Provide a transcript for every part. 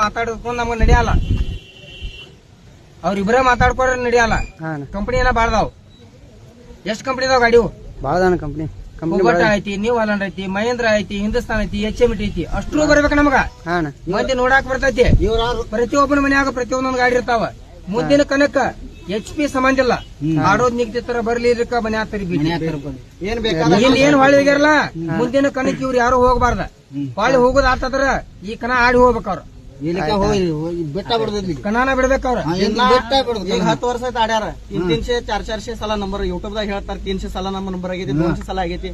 ಮಾತಾಡ್ಕೊಂಡ್ ನಮ್ಗೆ ನಡೆಯಲ್ಲ, ಅವ್ರಿಬ್ರೇ ಮಾತಾಡ್ಕೊಂಡ್ರೆ ನಡೆಯಲ್ಲ. ಕಂಪನಿ ಎಲ್ಲ ಬಾಳ್ದಾವ್. ಎಷ್ಟ್ ಕಂಪನಿ ಇದಾವ ಗಾಡಿವು? ಬಾಳದಾನ ಕಂಪನಿ. ಬೋಗಟ ಐತಿ, ನ್ಯೂ ಹಾಲೆಂಡ್ ಐತಿ, ಮಹೇಂದ್ರ ಐತಿ, ಹಿಂದೂಸ್ತಾನ್ ಐತಿ, HM ಐತಿ. ಅಷ್ಟ್ರೂ ಬರ್ಬೇಕು ನಮಗ. ಮಂದಿ ನೋಡಾಕ್ ಬರ್ತೈತಿ. ಪ್ರತಿಯೊಬ್ಬನ ಮನ್ಯಾಗ ಪ್ರತಿಯೊಂದೊಂದು ಗಾಡಿ ಇರ್ತಾವ. ಮುಂದಿನ ಕನಕ HP ಸಂಬಂಧ ಇಲ್ಲ. ಆಡೋದ್ ನಿಗ್ತಿರ್ತಾರ, ಬರ್ಲಿ ಮನೆ ಹಾಕ್ತಾರ. ಏನ್ ಹೊಳಿ ಹೋಗ್ಯಾರಲ್ಲ, ಮುಂದಿನ ಕನಕ್ ಇವ್ರು ಯಾರು ಹೋಗಬಾರ್ದ. ಹೊಳಿ ಹೋಗೋದ್ ಆತದ್ರ ಈ ಕನ ಆಡಿ ಹೋಗ್ಬೇಕವ್ರ. ಬೆಟ್ಟ ಬಿಡದ್ಲಿ ಕನಾನ ಬಿಡ್ಬೇಕವ್ರ. ಈಗ 10 ವರ್ಷ ಆಯ್ತು ಆಡ್ಯಾರ. 300-400 ಸಲ ನಂಬರ್ ಯೂಟ್ಯೂಬ್ ದಾಗ ಹೇಳ್ತಾರ. 300 ಸಲ ನಂಬರ್ ಆಗೈತಿ, 200 ಸಲ ಆಗೈತಿ.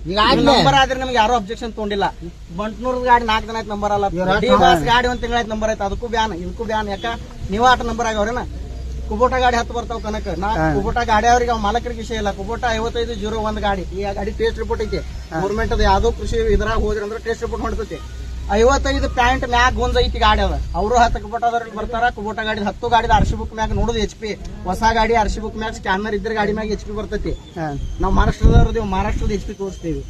ನಂಬರ್ ಆದ್ರೆ ನಮ್ಗೆ ಯಾರು ಅಬ್ಜೆಕ್ಷನ್ ತೊಗೊಂಡಿಲ್ಲ. ಬಂಟ್ನೂರ್ ಗಾಡಿ 4 ದಿನ ಆಯ್ತು ನಂಬರ್ ಅಲ್ಲ. ಡಿ-ಬಾಸ್ ಗಾಡಿ 1 ತಿಂಗಳ ಆಯ್ತು ನಂಬರ್ ಆಯ್ತು. ಅದಕ್ಕೂ ಬ್ಯಾನ್, ಇದಕ್ಕೂ ಬ್ಯಾನ್. ಯಾಕ ನೀವ್ ಆಟ ನಂಬರ್ ಆಗವ್ರೇನ? ಕುಬೋಟ ಗಾಡಿ 10 ಬರ್ತಾವ ಕನಕ. ಕುಬೋಟ ಗಾಡಿ ಅವ್ರಿಗೆ ಮಾಲಕರಿಗೆ ವಿಷಯ ಇಲ್ಲ. ಕುಬೋಟ 5501 ಗಾಡಿ. ಈ ಗಾಡಿ ಟೆಸ್ಟ್ ರಿಪೋರ್ಟ್ ಐತಿ ಗೌರ್ಮೆಂಟ್ ಅದ. ಯಾವ್ದೋ ಕೃಷಿ ಇದ್ರಾಗ ಹೋದ್ರಿ ಅಂದ್ರೆ ಟೆಸ್ಟ್ ರಿಪೋರ್ಟ್ ಮಾಡ್ತೈತಿ. 55 ಪ್ಯಾಂಟ್ ಮ್ಯಾಗ್ ಗುಂಜ್ ಐತಿ ಗಾಡಿ ಅದ. ಅವರು 10 ಕುಬೋಟ ಬರ್ತಾರ. ಕುಬೋಟ ಗಾಡಿ 10 ಗಾಡಿ RC ಬುಕ್ ಮ್ಯಾಗ ನೋಡುದು HP. ಹೊಸ ಗಾಡಿ RC ಬುಕ್ ಮ್ಯಾಗ ಸ್ಕ್ಯಾನರ್ ಇದ್ರ ಗಾಡಿ ಮ್ಯಾಗ HP ಬರ್ತೈತಿ. ನಾವ್ ಮಹಾರಾಷ್ಟ್ರದ HP ತೋರಿಸ್ತೀವಿ.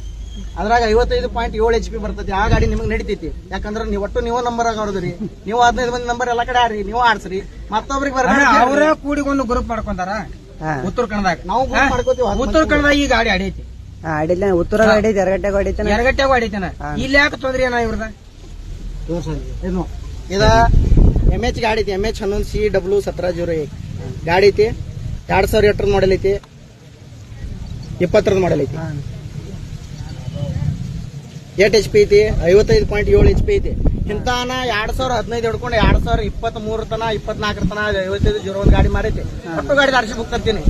ಅದ್ರಾಗ 55.7 HP ಬರ್ತೈತಿ. ಆ ಗಾಡಿ ನಿಮ್ಗೆ ನಡಿತೈತಿ. ಯಾಕಂದ್ರೆ ನೀವು ಒಟ್ಟು ನೀವು ನಂಬರ್ ಆಗವ್ರದ್ರಿ. ನೀವು 15 ಮಂದಿ ನಂಬರ್ ಎಲ್ಲ ಕಡೆ ಆಡ್ರಿ, ನೀವು ಆಡ್ಸ್ರಿ. ಮತ್ತೊಬ್ರಿಗೆ ಅವರೇ ಕೂಡಿ ಒಂದು ಗ್ರೂಪ್ ಮಾಡ್ಕೊಂತಾರ. ಉತ್ತರ ಕನ್ನಡದಾಗ ನಾವು ಮಾಡ್ಕೋತೀವಿ. ಉತ್ತರ ಕನ್ನಡ ಈ ಗಾಡಿ ಆಡೈತಿ. ಉತ್ತರ ಗಾಡಿ ಎರಗಟ್ಟೆಗೂ ಆಡೈತಾನ. ಇಲ್ಲಿ ಯಾಕೆ ತೊಂದ್ರೆ ಏನ ಇವ್ರದ? ಇದ MH ಗಾಡಿ ಐತಿ. MH 11CW1701 ಗಾಡಿ ಐತಿ. 2008 ಮಾಡೆಲ್ ಐತಿ. 20 ಮಾಡೆಲ್ ಐತಿ. 8 HP ಐತಿ. 55.7 HP ಐತಿ. ಇಂತಾನ 2015 ಹಿಡ್ಕೊಂಡು 2023 ತನ 24 ತನ 5501 ಗಾಡಿ ಮಾರೈತಿ. ಒಟ್ಟು ಗಾಡಿ RC ಬುಕ್ ತರ್ತೀನಿ.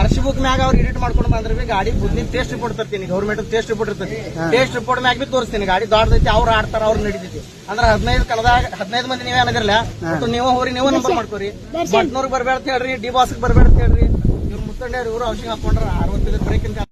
RC ಬುಕ್ ಮ್ಯಾಗ ಅವ್ರು ಎಡಿಟ್ ಮಾಡ್ಕೊಂಡು ಬಂದ್ರೆ ಗಾಡಿ ಬುದ್ಧಿ ಟೆಸ್ಟ್ ರಿಪೋರ್ಟ್ ತರ್ತೀನಿ. ಗೌರ್ಮೆಂಟ್ ಟೆಸ್ಟ್ ರಿಪೋರ್ಟ್ ಇರ್ತೈತಿ. ಟೆಸ್ಟ್ ರಿಪೋರ್ಟ್ ಮ್ಯಾಗ ಬಿ ತೋರಿಸ್ತೀನಿ. ಗಾಡಿ ದೊಡ್ಡದೈತಿ, ಅವ್ರು ಆಡ್ತಾರ, ಅವ್ರು ನಡೀತೈತಿ. ಅಂದ್ರೆ 15 ಮಂದಿ ನೀವೇ ಅನ್ನದಿರಲ್ಲ. ಒಟ್ಟು ನೀವು ಹೋರಿ, ನೀವು ನಂಬರ್ ಮಾಡ್ಕೋರಿ. ಬಟ್ನೂರ್ಗೆ ಬರ್ಬೇಡ ಹೇಳ್ರಿ, ಡಿ ಬಾಸ್ಗೆ ಬರ್ಬೇಡ ಹೇಳ್ರಿ. ಇವ್ರು ಮುತ್ತಂಡ್ಯಾರ, ಇವ್ರು ಔಷಧಿ ಹಾಕೊಂಡ್ರ 65 ಬ್ರೇಕ್